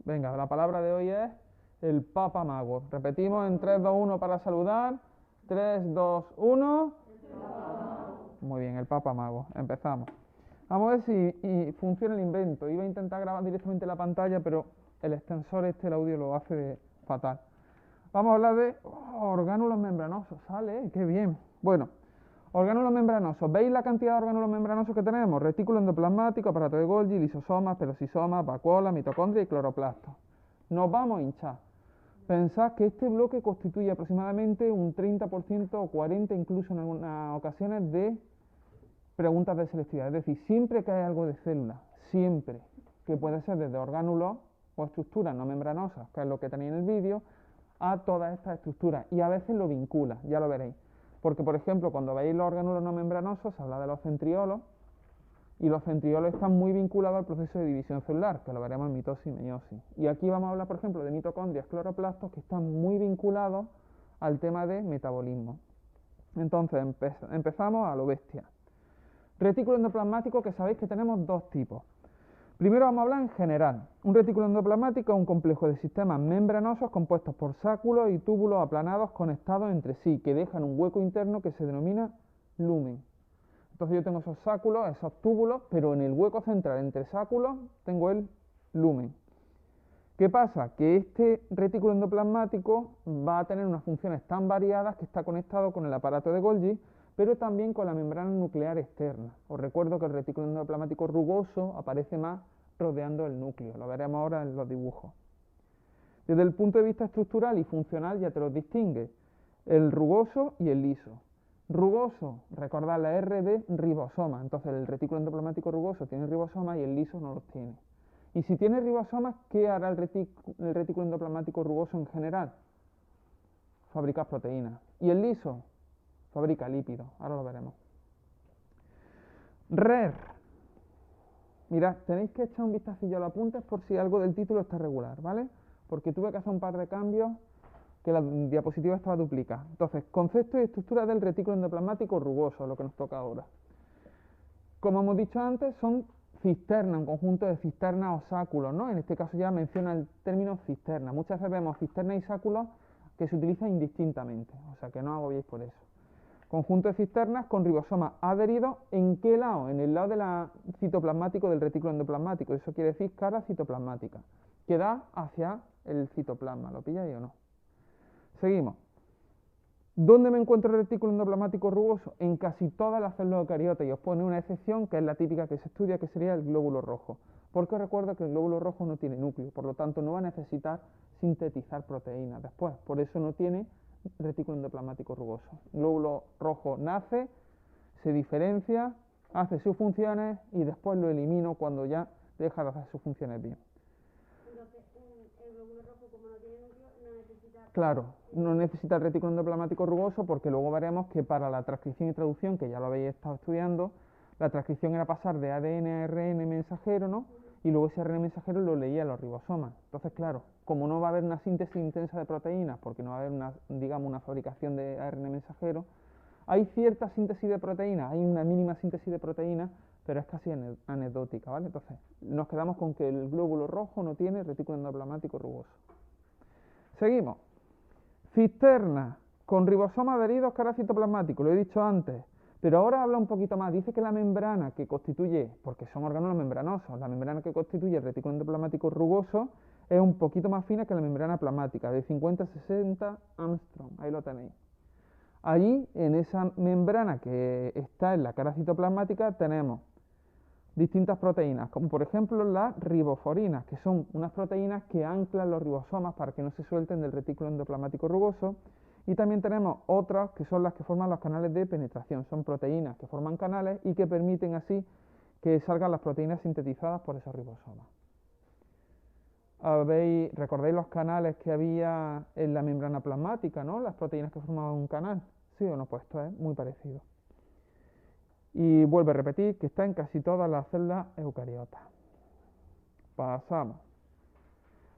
Venga, la palabra de hoy es el Papa Mago. Repetimos en 3, 2, 1 para saludar. 3, 2, 1. Muy bien, el Papa Mago. Empezamos. Vamos a ver si funciona el invento. Iba a intentar grabar directamente la pantalla, pero el extensor el audio lo hace fatal. Vamos a hablar de orgánulos membranosos. Sale, qué bien. Bueno, orgánulos membranosos. ¿Veis la cantidad de orgánulos membranosos que tenemos? Retículo endoplasmático, aparato de Golgi, lisosomas, pelosisomas, vacuolas, mitocondria y cloroplastos. Nos vamos a hinchar. Pensad que este bloque constituye aproximadamente un 30% o 40% incluso en algunas ocasiones de preguntas de selectividad. Es decir, siempre que hay algo de célula, siempre, que puede ser desde orgánulos o estructuras no membranosas, que es lo que tenéis en el vídeo, a todas estas estructuras. Y a veces lo vincula, ya lo veréis. Porque, por ejemplo, cuando veis los orgánulos no membranosos, se habla de los centriolos, y los centriolos están muy vinculados al proceso de división celular, que lo veremos en mitosis y meiosis. Y aquí vamos a hablar, por ejemplo, de mitocondrias, cloroplastos, que están muy vinculados al tema de metabolismo. Entonces, empezamos a lo bestia. Retículo endoplasmático, que sabéis que tenemos dos tipos. Primero vamos a hablar en general. Un retículo endoplasmático es un complejo de sistemas membranosos compuestos por sáculos y túbulos aplanados conectados entre sí, que dejan un hueco interno que se denomina lumen. Entonces yo tengo esos sáculos, esos túbulos, pero en el hueco central entre sáculos tengo el lumen. ¿Qué pasa? Que este retículo endoplasmático va a tener unas funciones tan variadas que está conectado con el aparato de Golgi, pero también con la membrana nuclear externa. Os recuerdo que el retículo endoplasmático rugoso aparece más rodeando el núcleo, lo veremos ahora en los dibujos. Desde el punto de vista estructural y funcional ya te los distingue, el rugoso y el liso. Rugoso, recordad la R de ribosoma, entonces el retículo endoplasmático rugoso tiene ribosomas y el liso no los tiene. Y si tiene ribosomas, ¿qué hará el retículo endoplasmático rugoso en general? Fabricar proteínas. ¿Y el liso? Fabrica lípidos, ahora lo veremos. RER. Mirad, tenéis que echar un vistacillo a los apuntes por si algo del título está regular, ¿vale? Porque tuve que hacer un par de cambios que la diapositiva estaba duplicada. Entonces, concepto y estructura del retículo endoplasmático rugoso, lo que nos toca ahora. Como hemos dicho antes, son cisternas, un conjunto de cisternas o sáculos, ¿no? En este caso ya menciona el término cisterna. Muchas veces vemos cisternas y sáculos que se utilizan indistintamente, o sea que no agobiéis por eso. Conjunto de cisternas con ribosomas adheridos, ¿en qué lado? En el lado del citoplasmático del retículo endoplasmático, eso quiere decir cara citoplasmática, que da hacia el citoplasma, ¿lo pilláis o no? Seguimos. ¿Dónde me encuentro el retículo endoplasmático rugoso? En casi todas las células eucariotas, y os pone una excepción que es la típica que se estudia, que sería el glóbulo rojo. Porque os recuerdo que el glóbulo rojo no tiene núcleo, por lo tanto no va a necesitar sintetizar proteínas después, por eso no tiene retículo endoplasmático rugoso. El glóbulo rojo nace, se diferencia, hace sus funciones y después lo elimino cuando ya deja de hacer sus funciones bien. Entonces, el glóbulo rojo, como no tiene núcleo, no necesita... Claro, no necesita el retículo endoplasmático rugoso porque luego veremos que para la transcripción y traducción, que ya lo habéis estado estudiando, la transcripción era pasar de ADN a ARN mensajero, ¿no? Y luego ese ARN mensajero lo leía a los ribosomas. Entonces, claro, como no va a haber una síntesis intensa de proteínas, porque no va a haber una fabricación de ARN mensajero, hay cierta síntesis de proteínas, hay una mínima síntesis de proteínas, pero es casi anecdótica, ¿vale? Entonces, nos quedamos con que el glóbulo rojo no tiene retículo endoplasmático rugoso. Seguimos. Cisterna, con ribosomas adheridos cara citoplasmático, lo he dicho antes, pero ahora habla un poquito más. Dice que la membrana que constituye, porque son orgánulos membranosos, la membrana que constituye el retículo endoplasmático rugoso es un poquito más fina que la membrana plasmática, de 50 a 60 Armstrong, ahí lo tenéis. Allí, en esa membrana que está en la cara citoplasmática, tenemos distintas proteínas, como por ejemplo las riboforinas, que son unas proteínas que anclan los ribosomas para que no se suelten del retículo endoplasmático rugoso, y también tenemos otras que son las que forman los canales de penetración, son proteínas que forman canales y que permiten así que salgan las proteínas sintetizadas por esos ribosomas. ¿Recordáis los canales que había en la membrana plasmática, ¿no? Las proteínas que formaban un canal. ¿Sí o no? Pues esto es muy parecido. Y vuelve a repetir que está en casi todas las células eucariotas. Pasamos.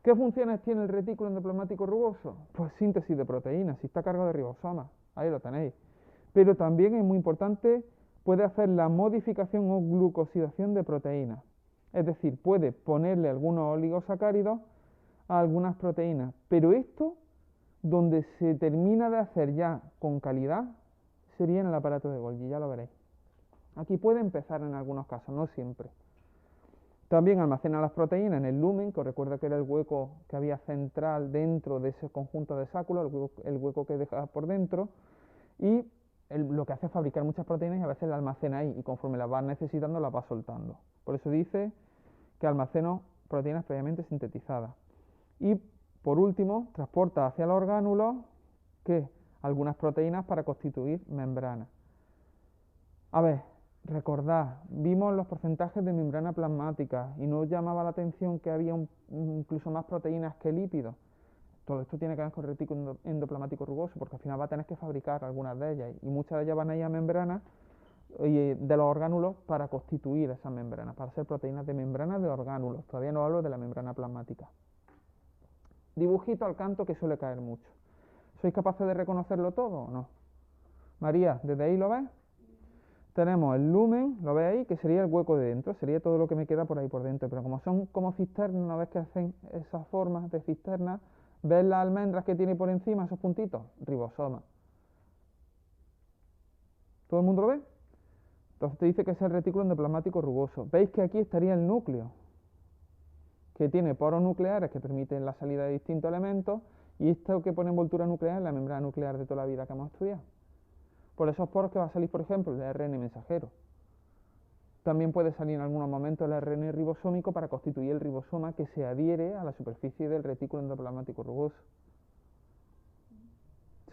¿Qué funciones tiene el retículo endoplasmático rugoso? Pues síntesis de proteínas, si está cargado de ribosomas. Ahí lo tenéis. Pero también es muy importante, puede hacer la modificación o glucosidación de proteínas. Es decir, puede ponerle algunos oligosacáridos a algunas proteínas. Pero esto, donde se termina de hacer ya con calidad, sería en el aparato de Golgi, ya lo veréis. Aquí puede empezar en algunos casos, no siempre. También almacena las proteínas en el lumen, que os recuerda que era el hueco que había central dentro de ese conjunto de sacula, el hueco que deja por dentro, y lo que hace es fabricar muchas proteínas y a veces las almacena ahí, y conforme las vas necesitando las va soltando. Por eso dice que almaceno proteínas previamente sintetizadas. Y por último, transporta hacia los orgánulos que algunas proteínas para constituir membranas. A ver, recordad, vimos los porcentajes de membrana plasmática y no llamaba la atención que había incluso más proteínas que lípidos. Todo esto tiene que ver con el retículo endoplasmático rugoso, porque al final va a tener que fabricar algunas de ellas, y muchas de ellas van a ir a membranas de los orgánulos para constituir esas membranas, para ser proteínas de membrana de orgánulos. Todavía no hablo de la membrana plasmática. Dibujito al canto que suele caer mucho. ¿Sois capaces de reconocerlo todo o no? María, ¿desde ahí lo ves? Tenemos el lumen, lo veis ahí, que sería el hueco de dentro, sería todo lo que me queda por ahí por dentro, pero como son como cisternas, una vez que hacen esas formas de cisternas, ¿ves las almendras que tiene por encima, esos puntitos? Ribosoma. ¿Todo el mundo lo ve? Entonces te dice que es el retículo endoplasmático rugoso. ¿Veis que aquí estaría el núcleo? Que tiene poros nucleares que permiten la salida de distintos elementos, y esto que pone envoltura nuclear es la membrana nuclear de toda la vida que hemos estudiado. Por esos poros que va a salir, por ejemplo, el ARN mensajero. También puede salir en algunos momentos el ARN ribosómico para constituir el ribosoma que se adhiere a la superficie del retículo endoplasmático rugoso.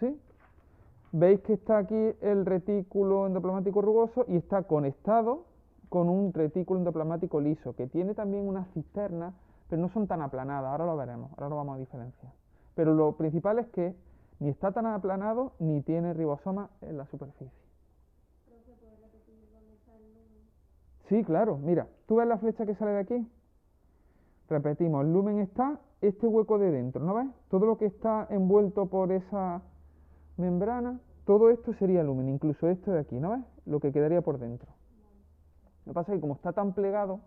¿Sí? Veis que está aquí el retículo endoplasmático rugoso y está conectado con un retículo endoplasmático liso, que tiene también unas cisternas, pero no son tan aplanadas, ahora lo veremos, ahora lo vamos a diferenciar. Pero lo principal es que ni está tan aplanado ni tiene ribosoma en la superficie. ¿Puedes repetir dónde está el lumen? Sí, claro, mira, ¿tú ves la flecha que sale de aquí? Repetimos, el lumen está este hueco de dentro, ¿no ves? Todo lo que está envuelto por esa membrana, todo esto sería lumen, incluso esto de aquí, ¿no ves? Lo que quedaría por dentro. Lo que pasa es que como está tan plegado,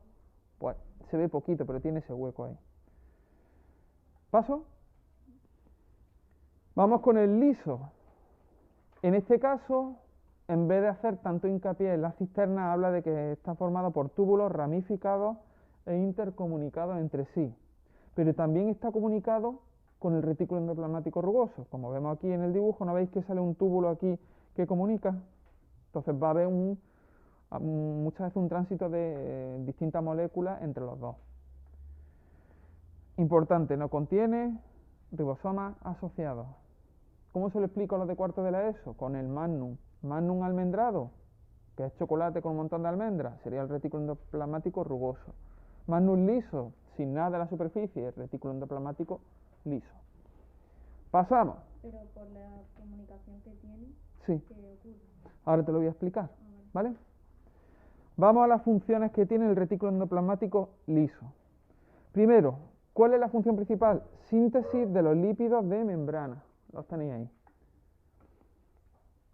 pues se ve poquito, pero tiene ese hueco ahí. ¿Paso? Vamos con el liso. En este caso, en vez de hacer tanto hincapié en la cisterna, habla de que está formado por túbulos ramificados e intercomunicados entre sí. Pero también está comunicado con el retículo endoplasmático rugoso. Como vemos aquí en el dibujo, ¿no veis que sale un túbulo aquí que comunica? Entonces va a haber muchas veces un tránsito de distintas moléculas entre los dos. Importante, no contiene ribosomas asociados. ¿Cómo se lo explico a los de cuarto de la ESO? Con el Magnum. Magnum almendrado, que es chocolate con un montón de almendras, sería el retículo endoplasmático rugoso. Magnum liso, sin nada de la superficie, el retículo endoplasmático liso. Pasamos. Pero por la comunicación que tiene, Sí. ¿qué ocurre? Ahora te lo voy a explicar, ¿vale? Vamos a las funciones que tiene el retículo endoplasmático liso. Primero, ¿cuál es la función principal? Síntesis de los lípidos de membrana. Los tenéis ahí.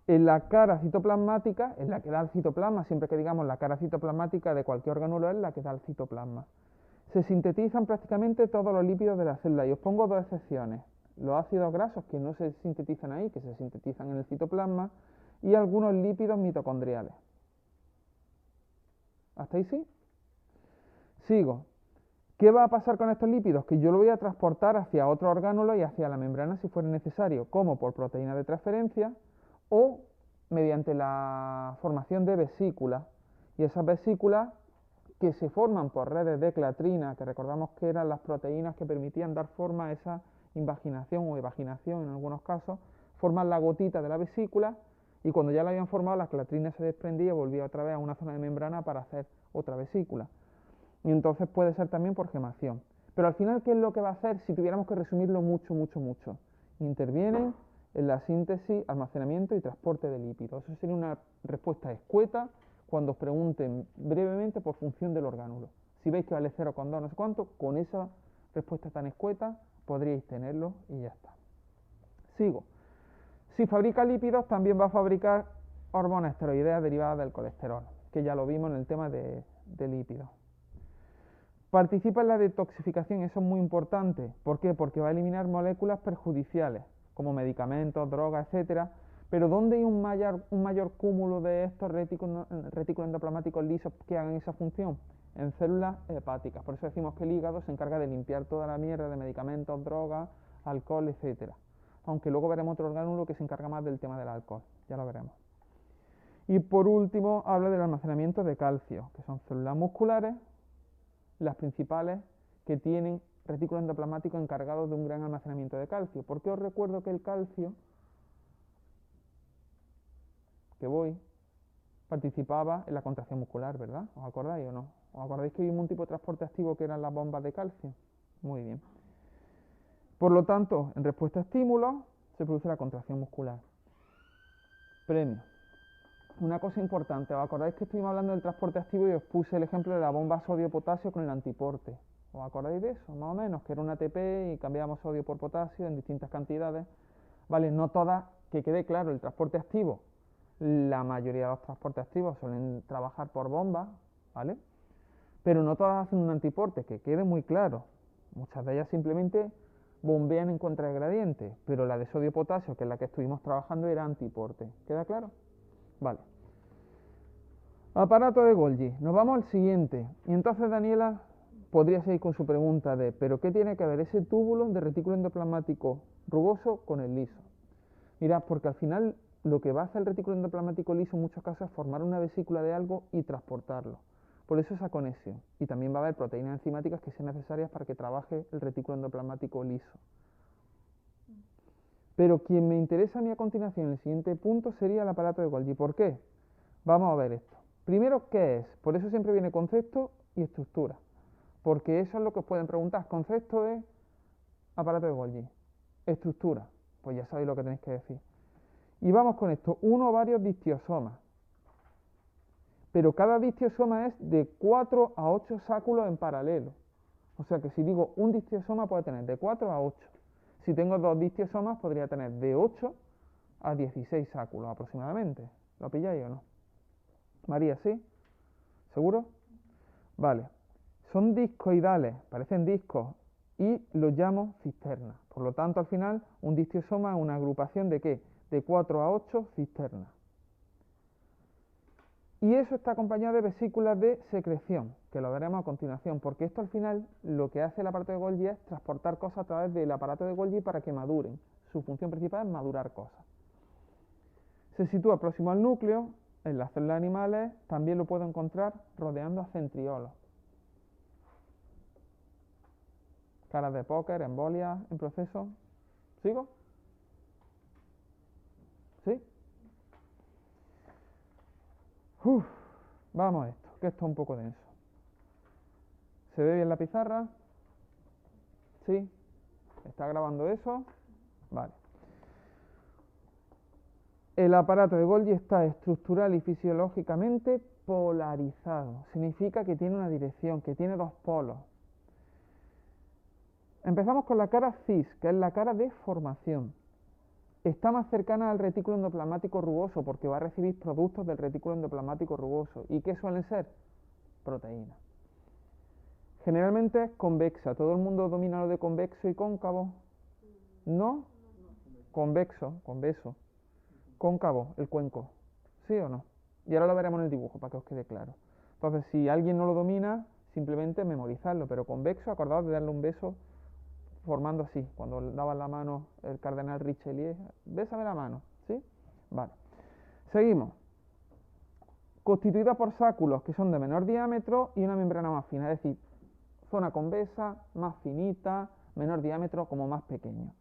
En la cara citoplasmática es la que da el citoplasma, siempre que digamos la cara citoplasmática de cualquier orgánulo es la que da el citoplasma. Se sintetizan prácticamente todos los lípidos de la célula, y os pongo dos excepciones. Los ácidos grasos, que no se sintetizan ahí, que se sintetizan en el citoplasma, y algunos lípidos mitocondriales. ¿Hasta ahí sí? Sigo. ¿Qué va a pasar con estos lípidos? Que yo lo voy a transportar hacia otro orgánulo y hacia la membrana si fuera necesario, como por proteína de transferencia o mediante la formación de vesículas. Y esas vesículas que se forman por redes de clatrina, que recordamos que eran las proteínas que permitían dar forma a esa invaginación o evaginación en algunos casos, forman la gotita de la vesícula, y cuando ya la habían formado, la clatrina se desprendía y volvía otra vez a una zona de membrana para hacer otra vesícula. Y entonces puede ser también por gemación. Pero al final, ¿qué es lo que va a hacer si tuviéramos que resumirlo mucho? Intervienen en la síntesis, almacenamiento y transporte de lípidos. Eso sería una respuesta escueta cuando os pregunten brevemente por función del orgánulo. Si veis que vale 0,2 no sé cuánto, con esa respuesta tan escueta podríais tenerlo y ya está. Sigo. Si fabrica lípidos, también va a fabricar hormonas esteroideas derivadas del colesterol, que ya lo vimos en el tema de lípidos. Participa en la detoxificación, eso es muy importante. ¿Por qué? Porque va a eliminar moléculas perjudiciales, como medicamentos, drogas, etcétera. Pero ¿dónde hay un mayor cúmulo de estos retículos endoplasmáticos lisos que hagan esa función? En células hepáticas. Por eso decimos que el hígado se encarga de limpiar toda la mierda de medicamentos, drogas, alcohol, etcétera. Aunque luego veremos otro orgánulo que se encarga más del tema del alcohol. Ya lo veremos. Y por último, habla del almacenamiento de calcio, que son células musculares, las principales que tienen retículos endoplasmáticos encargados de un gran almacenamiento de calcio. Porque os recuerdo que el calcio, participaba en la contracción muscular, ¿verdad? ¿Os acordáis o no? ¿Os acordáis que vimos un tipo de transporte activo que eran las bombas de calcio? Muy bien. Por lo tanto, en respuesta a estímulos, se produce la contracción muscular. Premio. Una cosa importante, ¿os acordáis que estuvimos hablando del transporte activo y os puse el ejemplo de la bomba sodio-potasio con el antiporte? ¿Os acordáis de eso? Más o menos, que era un ATP y cambiábamos sodio por potasio en distintas cantidades. Vale, no todas, que quede claro, el transporte activo, la mayoría de los transportes activos suelen trabajar por bombas, ¿vale? Pero no todas hacen un antiporte, que quede muy claro. Muchas de ellas simplemente bombean en contra de gradiente, pero la de sodio-potasio, que es la que estuvimos trabajando, era antiporte. ¿Queda claro? Vale. Aparato de Golgi. Nos vamos al siguiente. Y entonces Daniela podría seguir con su pregunta de ¿pero qué tiene que ver ese túbulo de retículo endoplasmático rugoso con el liso? Mirad, porque al final lo que va a hacer el retículo endoplasmático liso en muchos casos es formar una vesícula de algo y transportarlo. Por eso esa conexión. Y también va a haber proteínas enzimáticas que sean necesarias para que trabaje el retículo endoplasmático liso. Pero quien me interesa a mí a continuación, el siguiente punto, sería el aparato de Golgi. ¿Por qué? Vamos a ver esto. Primero, ¿qué es? Por eso siempre viene concepto y estructura. Porque eso es lo que os pueden preguntar. Concepto de aparato de Golgi. Estructura. Pues ya sabéis lo que tenéis que decir. Y vamos con esto. Uno o varios distiosomas. Pero cada distiosoma es de 4 a 8 sáculos en paralelo. O sea que si digo un distiosoma puede tener de 4 a 8. Si tengo dos distiosomas podría tener de 8 a 16 sáculos aproximadamente. ¿Lo pilláis o no? María, ¿sí? ¿Seguro? Vale. Son discoidales, parecen discos, y los llamo cisternas. Por lo tanto, al final, un distiosoma es una agrupación de ¿qué? De 4 a 8 cisternas. Y eso está acompañado de vesículas de secreción, que lo veremos a continuación, porque esto al final lo que hace el aparato de Golgi es transportar cosas a través del aparato de Golgi para que maduren. Su función principal es madurar cosas. Se sitúa próximo al núcleo, en las células animales también lo puedo encontrar rodeando a centriolos. Caras de póker, embolias en proceso. ¿Sigo? ¿Sí? Vamos a esto, que esto es un poco denso. ¿Se ve bien la pizarra? ¿Sí? ¿Está grabando eso? Vale. El aparato de Golgi está estructural y fisiológicamente polarizado. Significa que tiene una dirección, que tiene dos polos. Empezamos con la cara cis, que es la cara de formación. Está más cercana al retículo endoplasmático rugoso porque va a recibir productos del retículo endoplasmático rugoso. ¿Y qué suelen ser? Proteínas. Generalmente es convexa. ¿Todo el mundo domina lo de convexo y cóncavo? ¿No? Convexo, convexo. Cóncavo, el cuenco. ¿Sí o no? Y ahora lo veremos en el dibujo para que os quede claro. Entonces, si alguien no lo domina, simplemente memorizarlo. Pero convexo, acordaos de darle un beso formando así. Cuando daba la mano el cardenal Richelieu, bésame la mano. ¿Sí? Vale. Seguimos. Constituida por sáculos que son de menor diámetro y una membrana más fina. Es decir, zona convexa, más finita, menor diámetro, como más pequeño.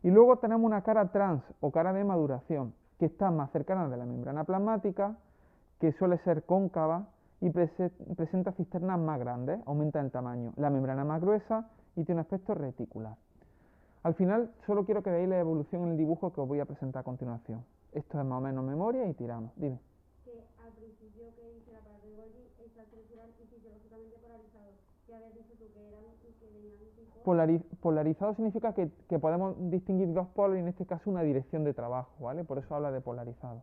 Y luego tenemos una cara trans o cara de maduración, que está más cercana de la membrana plasmática, que suele ser cóncava y presenta cisternas más grandes, aumenta el tamaño. La membrana más gruesa y tiene un aspecto reticular. Al final, solo quiero que veáis la evolución en el dibujo que os voy a presentar a continuación. Esto es más o menos memoria y tiramos. Dime. Que al principio que dice el aparato de Golgi está estructural y fisiológicamente polarizado. Ya habías dicho tú que eran y que venían tipo... Polarizado significa que podemos distinguir dos polos y en este caso una dirección de trabajo, ¿vale? Por eso habla de polarizado.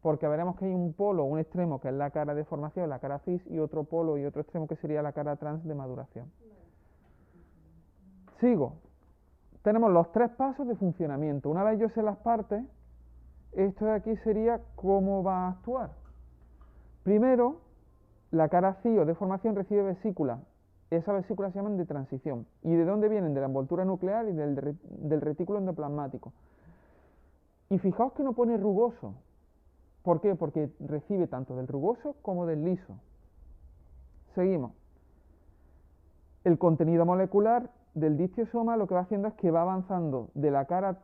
porque veremos que hay un polo, un extremo que es la cara de formación, la cara cis, y otro polo y otro extremo que sería la cara trans de maduración. Sigo. Tenemos los 3 pasos de funcionamiento. Una vez yo sé las partes, esto de aquí sería cómo va a actuar. Primero, la cara cis o de formación recibe vesículas. Esas vesículas se llaman de transición. ¿Y de dónde vienen? De la envoltura nuclear y del retículo endoplasmático. Y fijaos que no pone rugoso. ¿Por qué? Porque recibe tanto del rugoso como del liso. Seguimos. El contenido molecular del distiosoma lo que va haciendo es que va avanzando de la cara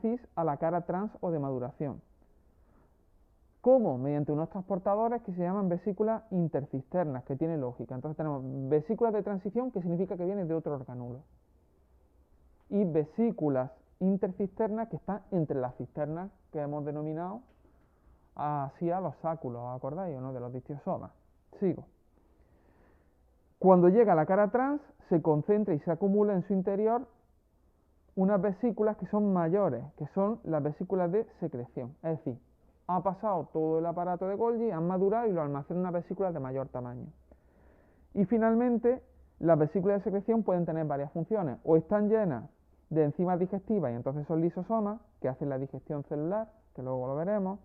cis a la cara trans o de maduración. ¿Cómo? Mediante unos transportadores que se llaman vesículas intercisternas, que tiene lógica. Entonces tenemos vesículas de transición, que significa que viene de otro organulo. Y vesículas intercisternas, que están entre las cisternas que hemos denominado así a los sáculos, ¿os acordáis o no? De los distiosomas. Sigo. Cuando llega a la cara trans, se concentra y se acumula en su interior unas vesículas que son mayores, que son las vesículas de secreción. Es decir, ha pasado todo el aparato de Golgi, han madurado y lo almacenan en unas vesículas de mayor tamaño. Y finalmente, las vesículas de secreción pueden tener varias funciones. O están llenas de enzimas digestivas y entonces son lisosomas, que hacen la digestión celular, que luego lo veremos,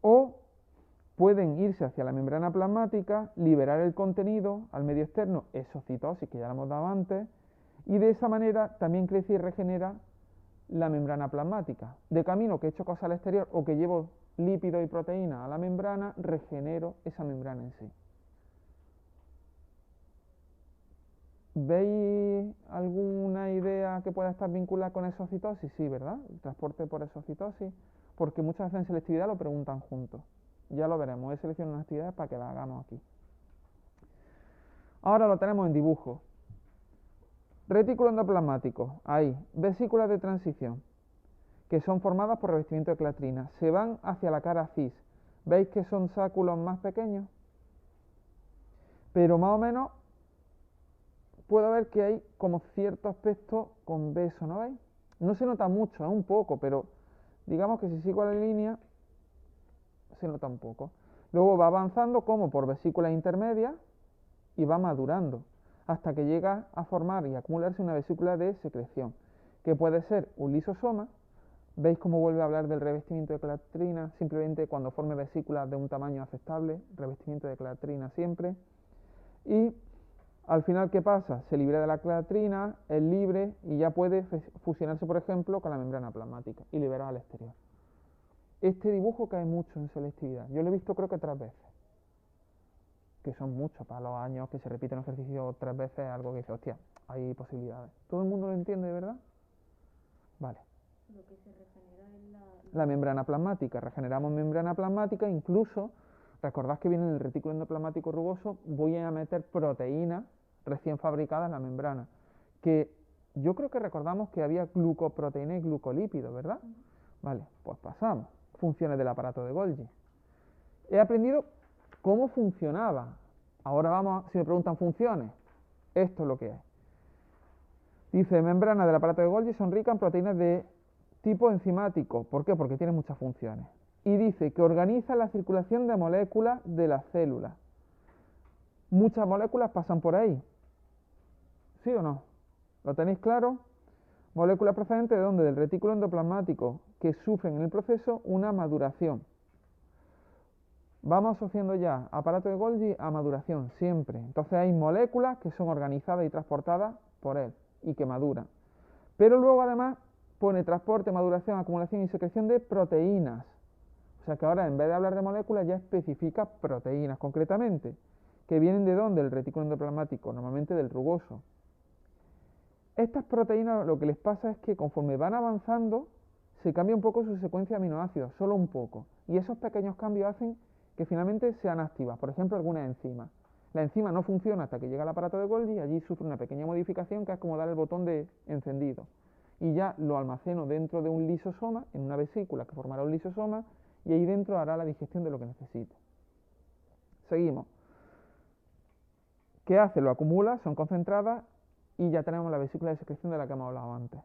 o pueden irse hacia la membrana plasmática, liberar el contenido al medio externo, exocitosis, que ya lo hemos dado antes, y de esa manera también crece y regenera la membrana plasmática. De camino que he hecho cosas al exterior o que llevo lípidos y proteínas a la membrana, regenero esa membrana en sí. ¿Veis alguna idea que pueda estar vinculada con exocitosis? Sí, ¿verdad? El transporte por exocitosis, porque muchas veces en selectividad lo preguntan juntos. Ya lo veremos, he seleccionado unas actividades para que las hagamos aquí. Ahora lo tenemos en dibujo. Retículo endoplasmático, ahí, vesículas de transición, que son formadas por revestimiento de clatrina. Se van hacia la cara cis. ¿Veis que son sáculos más pequeños? Pero más o menos puedo ver que hay como cierto aspecto convexo, ¿no veis? No se nota mucho, un poco, pero digamos que si sigo la línea, se nota un poco. Luego va avanzando como por vesículas intermedias y va madurando hasta que llega a formar y acumularse una vesícula de secreción, que puede ser un lisosoma. ¿Veis cómo vuelve a hablar del revestimiento de clatrina? Simplemente cuando forme vesículas de un tamaño aceptable, revestimiento de clatrina siempre. Y al final, ¿qué pasa? Se libera de la clatrina, es libre y ya puede fusionarse, por ejemplo, con la membrana plasmática y liberar al exterior. Este dibujo cae mucho en selectividad. Yo lo he visto creo que 3 veces. Que son muchos para los años que se repite un ejercicio 3 veces, algo que dice, hostia, hay posibilidades. ¿Todo el mundo lo entiende de verdad? Vale. Lo que se regenera es la membrana plasmática. Regeneramos membrana plasmática, incluso, recordad que viene en el retículo endoplasmático rugoso, voy a meter proteínas recién fabricadas en la membrana. Que yo creo que recordamos que había glucoproteína y glucolípidos, ¿verdad? Vale, pues pasamos. Funciones del aparato de Golgi. He aprendido cómo funcionaba. Ahora vamos, si me preguntan funciones, esto es lo que es. Dice, membranas del aparato de Golgi son ricas en proteínas de tipo enzimático. ¿Por qué? Porque tiene muchas funciones. Y dice que organiza la circulación de moléculas de las células. Muchas moléculas pasan por ahí. ¿Sí o no? ¿Lo tenéis claro? Moléculas procedentes de dónde? Del retículo endoplasmático, que sufren en el proceso una maduración. Vamos asociando ya aparato de Golgi a maduración, siempre. Entonces hay moléculas que son organizadas y transportadas por él y que maduran. Pero luego además pone transporte, maduración, acumulación y secreción de proteínas. O sea que ahora en vez de hablar de moléculas ya especifica proteínas concretamente. ¿Que vienen de dónde? Del retículo endoplasmático, normalmente del rugoso. Estas proteínas lo que les pasa es que conforme van avanzando se cambia un poco su secuencia de aminoácidos, solo un poco. Y esos pequeños cambios hacen que finalmente sean activas, por ejemplo algunas enzimas. La enzima no funciona hasta que llega al aparato de Golgi y allí sufre una pequeña modificación que es como dar el botón de encendido. Y ya lo almaceno dentro de un lisosoma, en una vesícula que formará un lisosoma, y ahí dentro hará la digestión de lo que necesite. Seguimos. ¿Qué hace? Lo acumula, son concentradas y ya tenemos la vesícula de secreción de la que hemos hablado antes.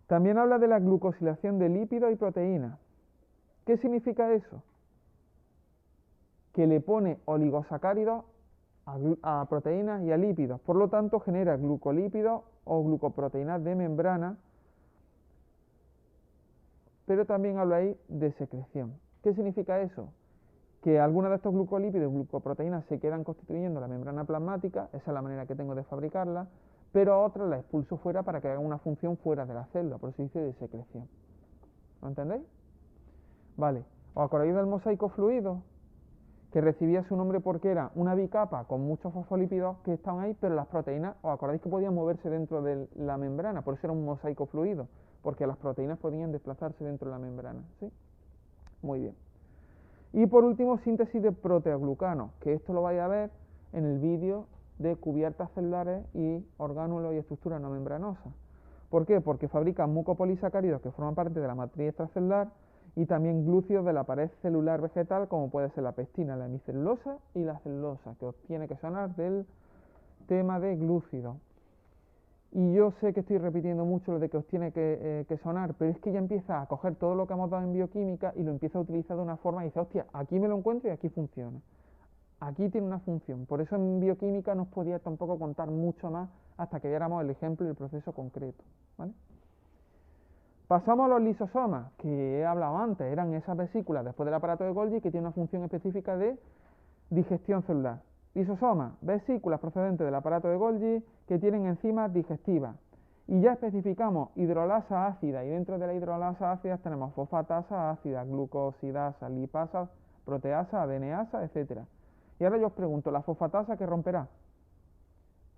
También habla de la glucosilación de lípidos y proteínas. ¿Qué significa eso? Que le pone oligosacáridos a proteínas y a lípidos, por lo tanto genera glucolípidos o glucoproteínas de membrana, pero también habla ahí de secreción. ¿Qué significa eso? Que algunos de estos glucolípidos y glucoproteínas se quedan constituyendo la membrana plasmática, esa es la manera que tengo de fabricarla, pero otras las expulso fuera para que hagan una función fuera de la célula, por eso se dice de secreción. ¿Lo entendéis? Vale, ¿os acordáis del mosaico fluido? Que recibía su nombre porque era una bicapa con muchos fosfolípidos que estaban ahí, pero las proteínas, ¿os acordáis que podían moverse dentro de la membrana? Por eso era un mosaico fluido, porque las proteínas podían desplazarse dentro de la membrana, ¿sí? Muy bien. Y por último, síntesis de proteoglucanos, que esto lo vais a ver en el vídeo de cubiertas celulares y orgánulos y estructuras no membranosas. ¿Por qué? Porque fabrican mucopolisacáridos que forman parte de la matriz extracelular y también glúcidos de la pared celular vegetal, como puede ser la pectina, la hemicelulosa y la celulosa, que os tiene que sonar del tema de glúcidos. Y yo sé que estoy repitiendo mucho lo de que os tiene que sonar, pero es que ya empieza a coger todo lo que hemos dado en bioquímica y lo empieza a utilizar de una forma y dice, hostia, aquí me lo encuentro y aquí funciona. Aquí tiene una función. Por eso en bioquímica no os podía tampoco contar mucho más hasta que viéramos el ejemplo y el proceso concreto, ¿vale? Pasamos a los lisosomas, que he hablado antes, eran esas vesículas después del aparato de Golgi que tienen una función específica de digestión celular. Lisosomas, vesículas procedentes del aparato de Golgi que tienen enzimas digestivas. Y ya especificamos hidrolasa ácida, y dentro de la hidrolasa ácida tenemos fosfatasa ácida, glucosidasa, lipasa, proteasa, adeneasa, etc. Y ahora yo os pregunto, ¿la fosfatasa qué romperá?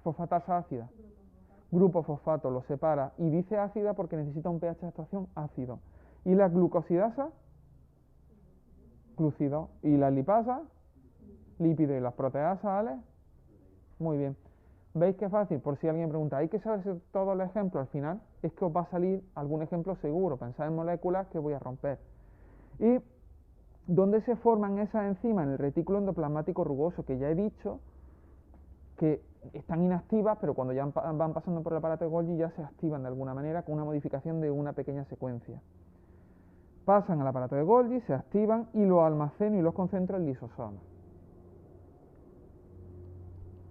Fosfatasa ácida. Grupo fosfato lo separa y dice ácida porque necesita un pH de actuación ácido. ¿Y la glucosidasa? Glúcido. ¿Y la lipasa? Lípido. ¿Y las proteasas, Ale? Muy bien. ¿Veis qué fácil? Por si alguien pregunta, ¿hay que saberse todo el ejemplo al final? Es que os va a salir algún ejemplo seguro. Pensad en moléculas que voy a romper. ¿Y dónde se forman esas enzimas? En el retículo endoplasmático rugoso, que ya he dicho que están inactivas, pero cuando ya van pasando por el aparato de Golgi ya se activan de alguna manera con una modificación de una pequeña secuencia. Pasan al aparato de Golgi, se activan y los almaceno y los concentro en lisosomas.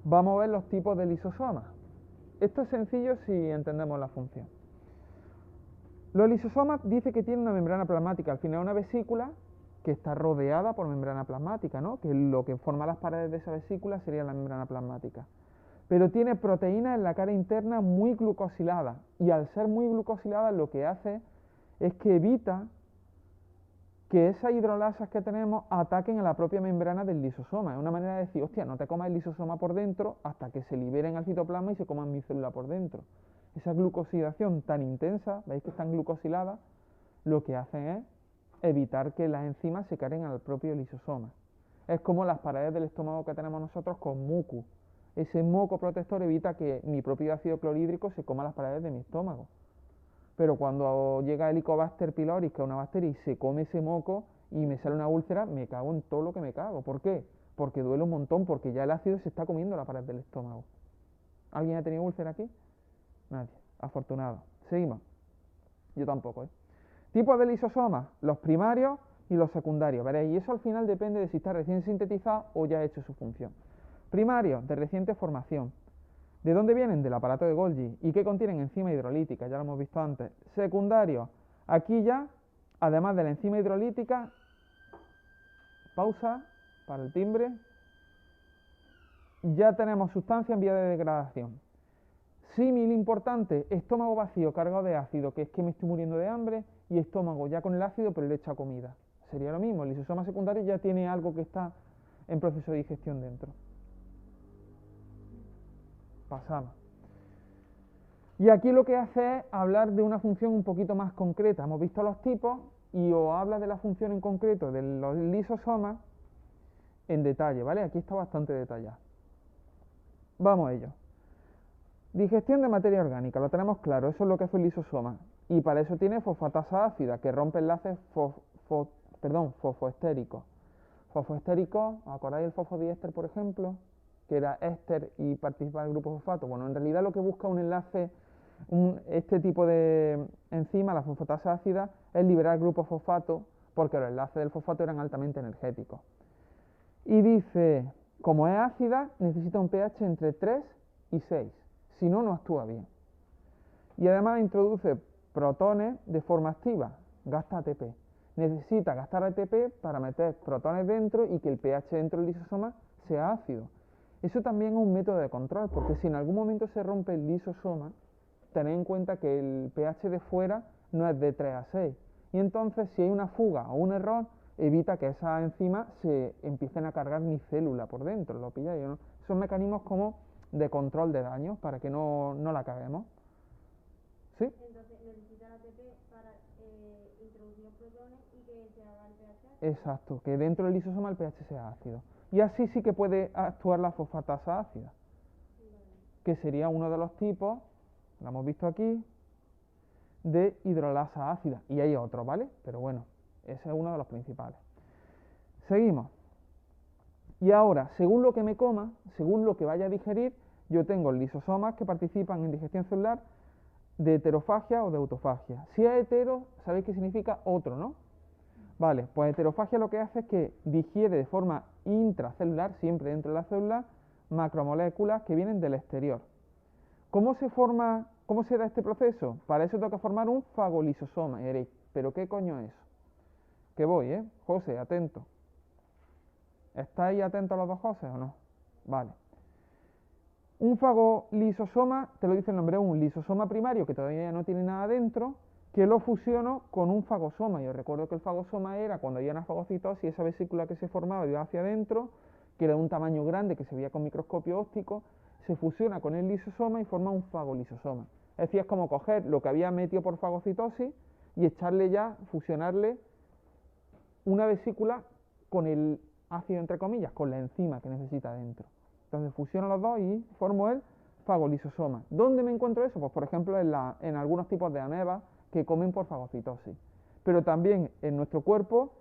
Vamos a ver los tipos de lisosomas. Esto es sencillo si entendemos la función. Los lisosomas dice que tienen una membrana plasmática, al final una vesícula que está rodeada por membrana plasmática, ¿no? Que lo que forma las paredes de esa vesícula sería la membrana plasmática. Pero tiene proteínas en la cara interna muy glucosiladas, y al ser muy glucosiladas lo que hace es que evita que esas hidrolasas que tenemos ataquen a la propia membrana del lisosoma. Es una manera de decir, hostia, no te comas el lisosoma por dentro hasta que se liberen al citoplasma y se coman mi célula por dentro. Esa glucosidación tan intensa, veis que están glucosiladas, lo que hacen es evitar que las enzimas se carguen al propio lisosoma. Es como las paredes del estómago que tenemos nosotros con muco. Ese moco protector evita que mi propio ácido clorhídrico se coma las paredes de mi estómago. Pero cuando llega Helicobacter pylori, que es una bacteria, y se come ese moco y me sale una úlcera, me cago en todo lo que me cago. ¿Por qué? Porque duele un montón, porque ya el ácido se está comiendo la pared del estómago. ¿Alguien ha tenido úlcera aquí? Nadie. Afortunado. Seguimos. Yo tampoco, ¿eh? Tipos de lisosomas, los primarios y los secundarios. Veréis, y eso al final depende de si está recién sintetizado o ya ha hecho su función. Primarios, de reciente formación. ¿De dónde vienen? Del aparato de Golgi. ¿Y qué contienen? Enzima hidrolítica, ya lo hemos visto antes. Secundarios, aquí ya, además de la enzima hidrolítica, pausa para el timbre, ya tenemos sustancia en vía de degradación. Símil importante, estómago vacío cargado de ácido, que es que me estoy muriendo de hambre, y estómago ya con el ácido pero le echa comida. Sería lo mismo, el lisosoma secundario ya tiene algo que está en proceso de digestión dentro. Pasamos. Y aquí lo que hace es hablar de una función un poquito más concreta. Hemos visto los tipos y os habla de la función en concreto de los lisosomas en detalle, ¿vale? Aquí está bastante detallado. Vamos a ello. Digestión de materia orgánica, lo tenemos claro, eso es lo que hace el lisosoma. Y para eso tiene fosfatasa ácida, que rompe enlaces fosfoestéricos. Fosfoestéricos, ¿os acordáis del fosfodiéster, por ejemplo? Que era éster y participaba en el grupo fosfato. Bueno, en realidad lo que busca un enlace, este tipo de enzima, la fosfatasa ácida, es liberar el grupo fosfato porque los enlaces del fosfato eran altamente energéticos. Y dice, como es ácida, necesita un pH entre 3 y 6, si no, no actúa bien. Y además introduce protones de forma activa, gasta ATP. Necesita gastar ATP para meter protones dentro y que el pH dentro del lisosoma sea ácido. Eso también es un método de control, porque si en algún momento se rompe el lisosoma, tened en cuenta que el pH de fuera no es de 3 a 6. Y entonces, si hay una fuga o un error, evita que esas enzimas se empiecen a cargar mi célula por dentro, ¿lo pilláis o no? Son mecanismos como de control de daños para que no la caguemos. ¿Sí? Entonces necesita ATP para introducir los protones y que se haga el pH. Exacto, que dentro del lisosoma el pH sea ácido. Y así sí que puede actuar la fosfatasa ácida, que sería uno de los tipos, lo hemos visto aquí, de hidrolasa ácida. Y hay otros, ¿vale? Pero bueno, ese es uno de los principales. Seguimos. Y ahora, según lo que me coma, según lo que vaya a digerir, yo tengo lisosomas que participan en digestión celular de heterofagia o de autofagia. Si es hetero, sabéis qué significa otro, ¿no? Vale, pues heterofagia lo que hace es que digiere de forma intracelular, siempre dentro de la célula, macromoléculas que vienen del exterior. ¿Cómo se da este proceso? Para eso tengo que formar un fagolisosoma. Y diréis, ¿pero qué coño es eso? Que voy, ¿eh? José, atento. ¿Estáis atentos los dos José o no? Vale. Un fagolisosoma, te lo dice el nombre, un lisosoma primario que todavía no tiene nada dentro, que lo fusiono con un fagosoma. Yo recuerdo que el fagosoma era cuando había una fagocitosis, esa vesícula que se formaba iba hacia adentro, que era de un tamaño grande que se veía con microscopio óptico, se fusiona con el lisosoma y forma un fagolisosoma. Es decir, es como coger lo que había metido por fagocitosis y echarle ya, fusionarle una vesícula con el ácido, entre comillas, con la enzima que necesita dentro. Entonces fusiono los dos y formo el fagolisosoma. ¿Dónde me encuentro eso? Pues por ejemplo en algunos tipos de amebas que comen por fagocitosis. Pero también en nuestro cuerpo,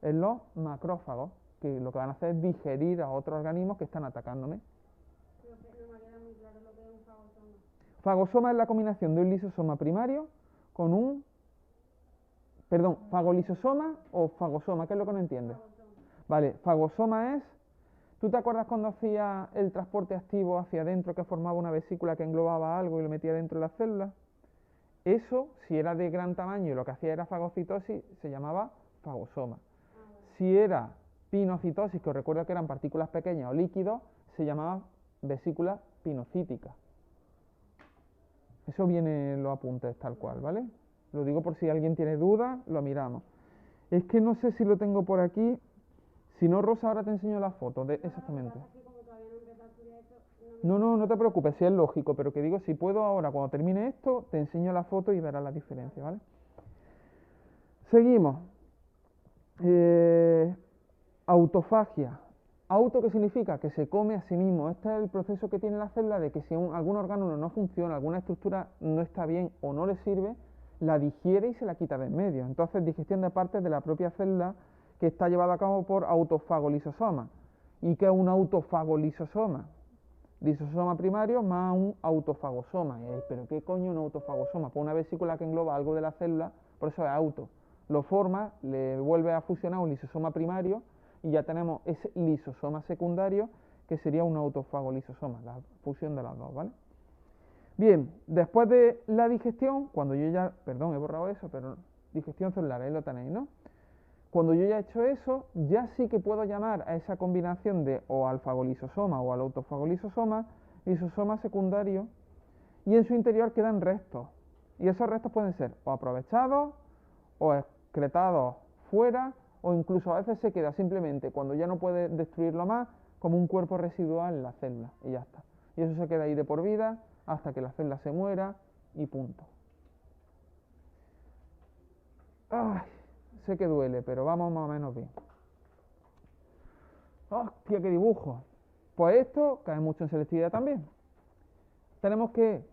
en los macrófagos, que lo que van a hacer es digerir a otros organismos que están atacándome. Pero no me queda muy claro lo que es un fagosoma. Fagosoma es la combinación de un lisosoma primario con un... Perdón, fagolisosoma o fagosoma, ¿qué es lo que no entiendes? Vale, fagosoma es... ¿Tú te acuerdas cuando hacía el transporte activo hacia adentro que formaba una vesícula que englobaba algo y lo metía dentro de las células? Eso, si era de gran tamaño y lo que hacía era fagocitosis, se llamaba fagosoma. Si era pinocitosis, que os recuerdo que eran partículas pequeñas o líquidos, se llamaba vesícula pinocítica. Eso viene en los apuntes tal cual, ¿vale? Lo digo por si alguien tiene dudas, lo miramos. Es que no sé si lo tengo por aquí. Si no, Rosa, ahora te enseño la foto de exactamente. No te preocupes, si es lógico, pero que digo, si puedo ahora, cuando termine esto, te enseño la foto y verás la diferencia, ¿vale? Seguimos. Autofagia. Auto, ¿qué significa? Que se come a sí mismo. Este es el proceso que tiene la célula de que si algún órgano no funciona, alguna estructura no está bien o no le sirve, la digiere y se la quita de en medio. Entonces, digestión de partes de la propia célula que está llevada a cabo por autofagolisosoma. ¿Y qué es un autofagolisosoma? Lisosoma primario más un autofagosoma. ¿Pero qué coño un autofagosoma? Pues una vesícula que engloba algo de la célula, por eso es auto. Lo forma, le vuelve a fusionar un lisosoma primario y ya tenemos ese lisosoma secundario que sería un autofagolisosoma, la fusión de las dos, ¿vale? Bien, después de la digestión, cuando yo ya, perdón, he borrado eso, pero digestión celular, ahí lo tenéis, ¿no? Cuando yo ya he hecho eso, ya sí que puedo llamar a esa combinación de o al fagolisosoma o al autofagolisosoma, lisosoma secundario, y en su interior quedan restos. Y esos restos pueden ser o aprovechados, o excretados fuera, o incluso a veces se queda simplemente, cuando ya no puede destruirlo más, como un cuerpo residual en la célula, y ya está. Y eso se queda ahí de por vida, hasta que la célula se muera, y punto. ¡Ay! Sé que duele, pero vamos más o menos bien. ¡Hostia, qué dibujo! Pues esto cae mucho en selectividad también. Tenemos que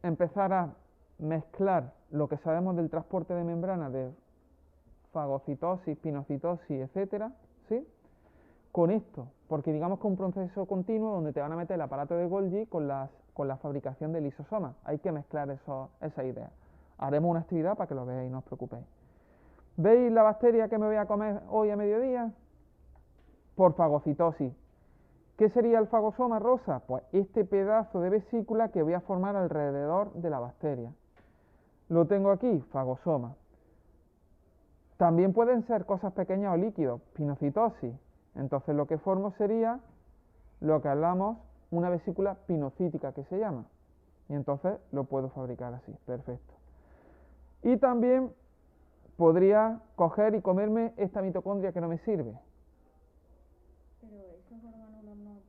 empezar a mezclar lo que sabemos del transporte de membrana de fagocitosis, pinocitosis, etcétera, ¿sí? Con esto, porque digamos que es un proceso continuo donde te van a meter el aparato de Golgi con la fabricación de lisosomas. Hay que mezclar esa idea. Haremos una actividad para que lo veáis, no os preocupéis. ¿Veis la bacteria que me voy a comer hoy a mediodía? Por fagocitosis. ¿Qué sería el fagosoma, Rosa? Pues este pedazo de vesícula que voy a formar alrededor de la bacteria. Lo tengo aquí, fagosoma. También pueden ser cosas pequeñas o líquidos, pinocitosis. Entonces lo que formo sería lo que hablamos, una vesícula pinocítica que se llama. Y entonces lo puedo fabricar así, perfecto. Y también podría coger y comerme esta mitocondria que no me sirve. Pero esos orgánulos no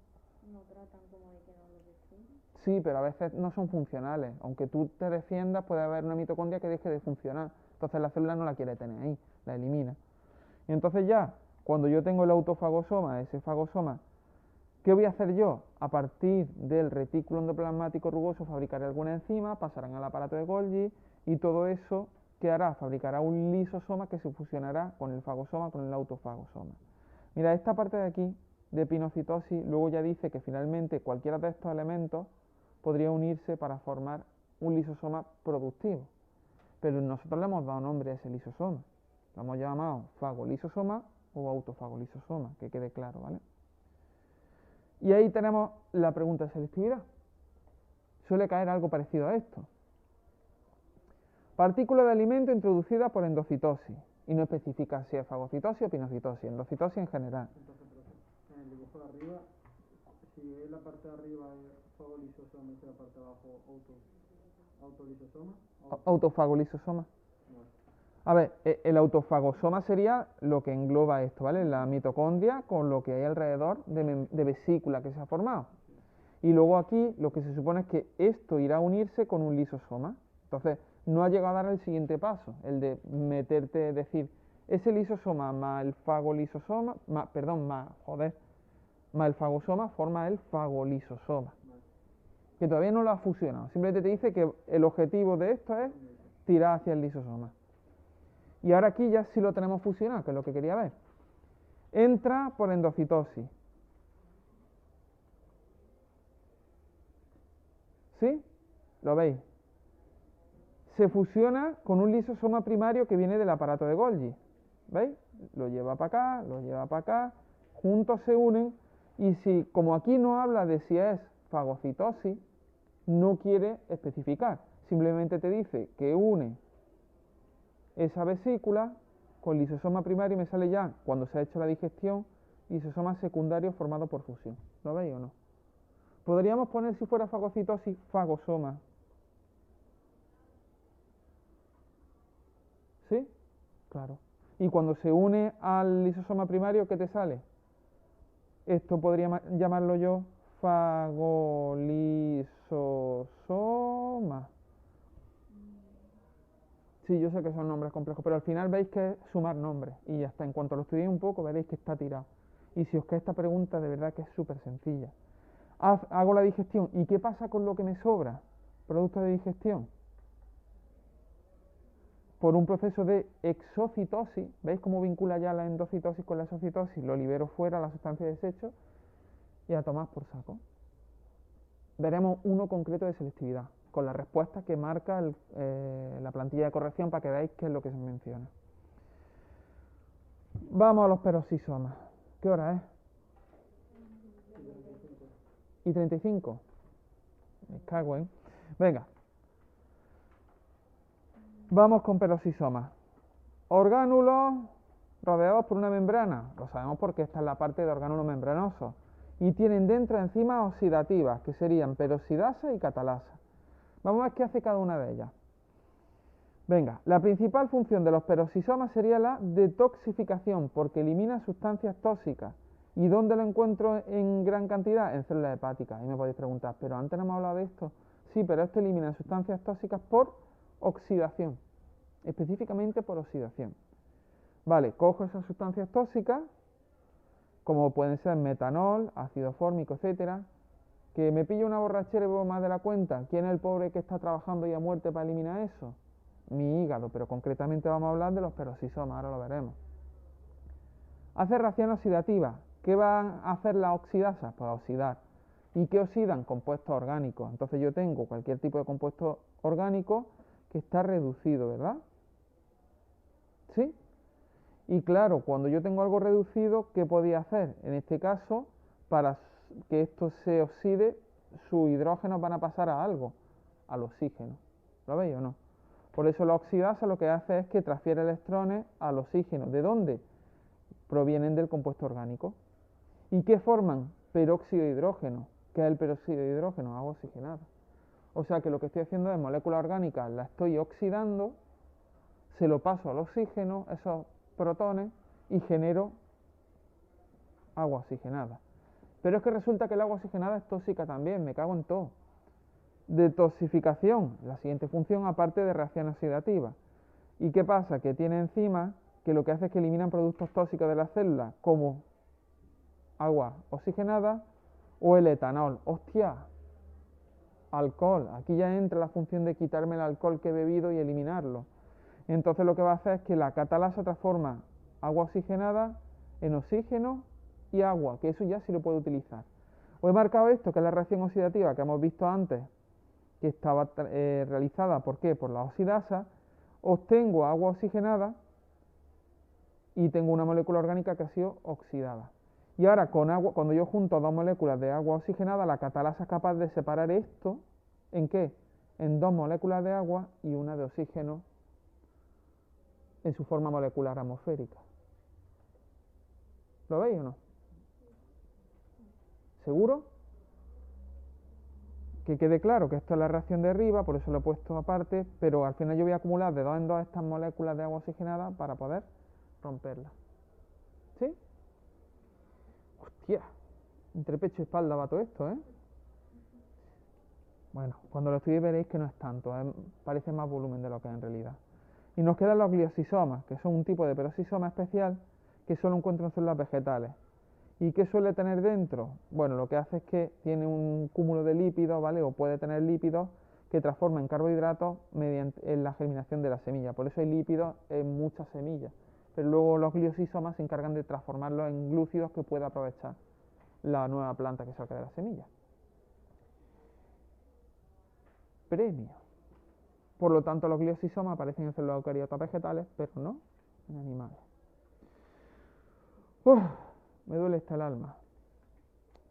tratan como de que no los destruyen. Sí, pero a veces no son funcionales. Aunque tú te defiendas, puede haber una mitocondria que deje de funcionar. Entonces la célula no la quiere tener ahí, la elimina. Y entonces ya, cuando yo tengo el autofagosoma, ese fagosoma, ¿qué voy a hacer yo? A partir del retículo endoplasmático rugoso fabricaré alguna enzima, pasarán al aparato de Golgi y todo eso, ¿qué hará? Fabricará un lisosoma que se fusionará con el fagosoma, con el autofagosoma. Mira, esta parte de aquí, de pinocitosis, luego ya dice que finalmente cualquiera de estos elementos podría unirse para formar un lisosoma productivo. Pero nosotros le hemos dado nombre a ese lisosoma. Lo hemos llamado fagolisosoma o autofagolisosoma, que quede claro, ¿vale? Y ahí tenemos la pregunta de selectividad. Suele caer algo parecido a esto. Partícula de alimento introducida por endocitosis. Y no especifica si es fagocitosis o pinocitosis, endocitosis en general. Entonces, en el dibujo de arriba, si es la parte de arriba es fagolisosoma y la parte de abajo autolisosoma. Autofagolisosoma. A ver, el autofagosoma sería lo que engloba esto, ¿vale? La mitocondria con lo que hay alrededor de vesícula que se ha formado. Y luego aquí lo que se supone es que esto irá a unirse con un lisosoma. Entonces, no ha llegado a dar el siguiente paso, el de meterte, decir, ese lisosoma más el fagolisosoma, más el fagosoma forma el fagolisosoma. Que todavía no lo ha fusionado. Simplemente te dice que el objetivo de esto es tirar hacia el lisosoma. Y ahora aquí ya sí lo tenemos fusionado, que es lo que quería ver. Entra por endocitosis. ¿Sí? ¿Lo veis? Se fusiona con un lisosoma primario que viene del aparato de Golgi. ¿Veis? Lo lleva para acá, lo lleva para acá, juntos se unen y si, como aquí no habla de si es fagocitosis, no quiere especificar. Simplemente te dice que une esa vesícula con lisosoma primario y me sale ya, cuando se ha hecho la digestión, lisosoma secundario formado por fusión. ¿Lo veis o no? Podríamos poner, si fuera fagocitosis, fagosoma. ¿Sí? Claro. Y cuando se une al lisosoma primario, ¿qué te sale? Esto podría llamarlo yo fagolisosoma. Sí, yo sé que son nombres complejos, pero al final veis que es sumar nombres y ya está. En cuanto lo estudiéis un poco, veréis que está tirado. Y si os queda esta pregunta, de verdad que es súper sencilla. Hago la digestión. ¿Y qué pasa con lo que me sobra? Producto de digestión. Por un proceso de exocitosis, ¿veis cómo vincula ya la endocitosis con la exocitosis? Lo libero fuera, la sustancia de desecho, y a tomar por saco. Veremos uno concreto de selectividad, con la respuesta que marca la plantilla de corrección para que veáis qué es lo que se menciona. Vamos a los peroxisomas. ¿Qué hora es? ¿Y 35? Me cago en... Venga. Vamos con peroxisomas. Orgánulos rodeados por una membrana. Lo sabemos porque esta es la parte de orgánulos membranosos. Y tienen dentro enzimas oxidativas, que serían peroxidasa y catalasa. Vamos a ver qué hace cada una de ellas. Venga, la principal función de los peroxisomas sería la detoxificación, porque elimina sustancias tóxicas. ¿Y dónde lo encuentro en gran cantidad? En células hepáticas. Y me podéis preguntar, ¿pero antes no hemos hablado de esto? Sí, pero esto elimina sustancias tóxicas por oxidación, específicamente por oxidación. Vale, cojo esas sustancias tóxicas, como pueden ser metanol, ácido fórmico, etcétera, que me pillo una borrachera y bebo más de la cuenta. ¿Quién es el pobre que está trabajando y a muerte para eliminar eso? Mi hígado, pero concretamente vamos a hablar de los peroxisomas, ahora lo veremos. Hace reacción oxidativa. ¿Qué van a hacer las oxidasas? Pues oxidar. ¿Y qué oxidan? Compuestos orgánicos. Entonces yo tengo cualquier tipo de compuesto orgánico que está reducido, ¿verdad? ¿Sí? Y claro, cuando yo tengo algo reducido, ¿qué podía hacer? En este caso, para que esto se oxide, sus hidrógenos van a pasar a algo, al oxígeno. ¿Lo veis o no? Por eso la oxidasa lo que hace es que transfiere electrones al oxígeno. ¿De dónde? Provienen del compuesto orgánico. ¿Y qué forman? Peróxido de hidrógeno. ¿Qué es el peróxido de hidrógeno? Agua oxigenada. O sea que lo que estoy haciendo es molécula orgánica, la estoy oxidando, se lo paso al oxígeno, esos protones, y genero agua oxigenada. Pero es que resulta que el agua oxigenada es tóxica también, me cago en todo. Detoxificación, la siguiente función aparte de reacción oxidativa. ¿Y qué pasa? Que tiene enzimas que lo que hace es que eliminan productos tóxicos de la célula, como agua oxigenada o el etanol. ¡Hostia! Alcohol. Aquí ya entra la función de quitarme el alcohol que he bebido y eliminarlo. Entonces lo que va a hacer es que la catalasa transforma agua oxigenada en oxígeno y agua, que eso ya sí lo puedo utilizar. Os he marcado esto, que es la reacción oxidativa que hemos visto antes, que estaba realizada, ¿por qué? Por la oxidasa. Obtengo agua oxigenada y tengo una molécula orgánica que ha sido oxidada. Y ahora con agua, cuando yo junto dos moléculas de agua oxigenada, la catalasa es capaz de separar esto, ¿en qué? En dos moléculas de agua y una de oxígeno en su forma molecular atmosférica. ¿Lo veis o no? ¿Seguro? Que quede claro que esto es la reacción de arriba, por eso lo he puesto aparte, pero al final yo voy a acumular de dos en dos estas moléculas de agua oxigenada para poder romperla. ¿Sí? Hostia, entre pecho y espalda va todo esto, ¿eh? Bueno, cuando lo estudiéis veréis que no es tanto, parece más volumen de lo que es en realidad. Y nos quedan los gliosisomas, que son un tipo de peroxisoma especial que solo encuentran en células vegetales. ¿Y qué suele tener dentro? Bueno, lo que hace es que tiene un cúmulo de lípidos, ¿vale? O puede tener lípidos que transforma en carbohidratos mediante la germinación de la semilla. Por eso hay lípidos en muchas semillas. Pero luego los gliosisomas se encargan de transformarlos en glúcidos que pueda aprovechar la nueva planta que salga de la semilla. Premio. Por lo tanto, los gliosisomas aparecen en células eucariotas vegetales, pero no en animales. Uf, me duele hasta el alma.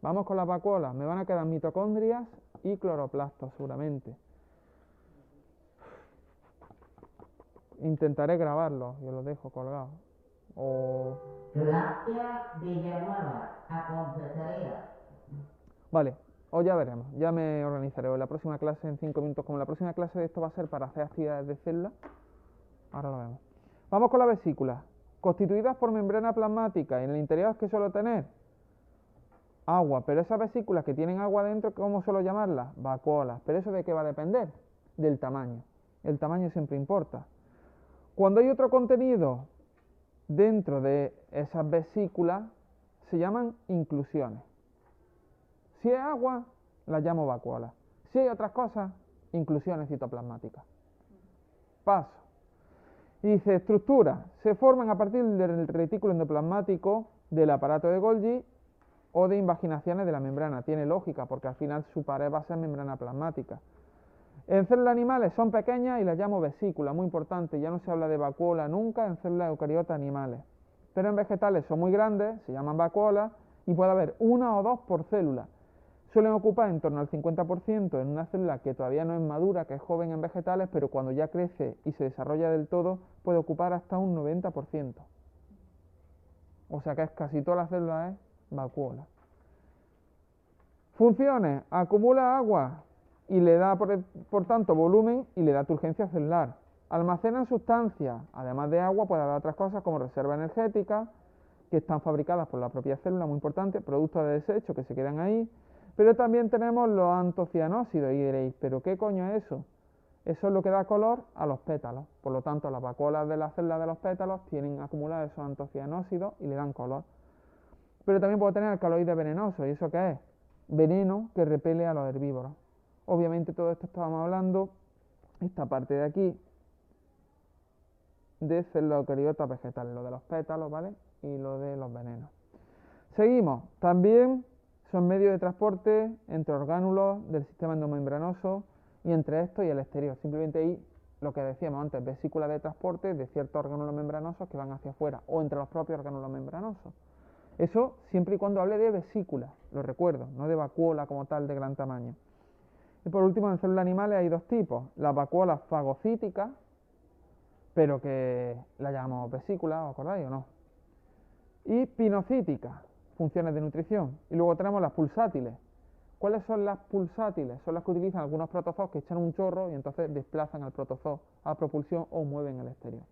Vamos con las vacuolas. Me van a quedar mitocondrias y cloroplastos seguramente. Intentaré grabarlos, yo los dejo colgados. Gracias, Villanueva, aconsejaría. Vale, o ya veremos, ya me organizaré. En la próxima clase, en 5 minutos, como la próxima clase de esto va a ser para hacer actividades de célula, ahora lo vemos. Vamos con las vesículas. Constituidas por membrana plasmática. En el interior, ¿qué suelo tener? Agua, pero esas vesículas que tienen agua dentro, ¿cómo suelo llamarlas? Vacuolas. ¿Pero eso de qué va a depender? Del tamaño. El tamaño siempre importa. Cuando hay otro contenido dentro de esas vesículas, se llaman inclusiones. Si es agua, las llamo vacuolas. Si hay otras cosas, inclusiones citoplasmáticas. Paso. Y dice, estructura. Se forman a partir del retículo endoplasmático del aparato de Golgi o de invaginaciones de la membrana. Tiene lógica, porque al final su pared va a ser membrana plasmática. En células animales son pequeñas y las llamo vesículas, muy importante. Ya no se habla de vacuola nunca en células eucariotas animales. Pero en vegetales son muy grandes, se llaman vacuolas, y puede haber una o dos por célula. Suelen ocupar en torno al 50% en una célula que todavía no es madura, que es joven en vegetales, pero cuando ya crece y se desarrolla del todo, puede ocupar hasta un 90%. O sea que es casi toda la célula es vacuola. Funciones: acumula agua y le da por tanto volumen y le da turgencia celular. Almacenan sustancias, además de agua puede haber otras cosas como reserva energética, que están fabricadas por la propia célula, muy importante, productos de desecho que se quedan ahí. Pero también tenemos los antocianósidos, y diréis, ¿pero qué coño es eso? Eso es lo que da color a los pétalos. Por lo tanto, las vacuolas de las células de los pétalos tienen acumulados esos antocianósidos y le dan color. Pero también puedo tener alcaloides venenosos, ¿y eso qué es? Veneno que repele a los herbívoros. Obviamente todo esto estábamos hablando, esta parte de aquí, de células eucariotas vegetales, lo de los pétalos, ¿vale? Y lo de los venenos. Seguimos. También son medios de transporte entre orgánulos del sistema endomembranoso y entre estos y el exterior. Simplemente ahí lo que decíamos antes, vesícula de transporte de ciertos orgánulos membranosos que van hacia afuera o entre los propios orgánulos membranosos. Eso siempre y cuando hable de vesícula, lo recuerdo, no de vacuola como tal de gran tamaño. Y por último, en células animales hay dos tipos, las vacuolas fagocíticas, pero que la llamamos vesícula, ¿os acordáis o no? Y pinocíticas, funciones de nutrición. Y luego tenemos las pulsátiles. ¿Cuáles son las pulsátiles? Son las que utilizan algunos protozoos que echan un chorro y entonces desplazan al protozoo a propulsión o mueven el exterior.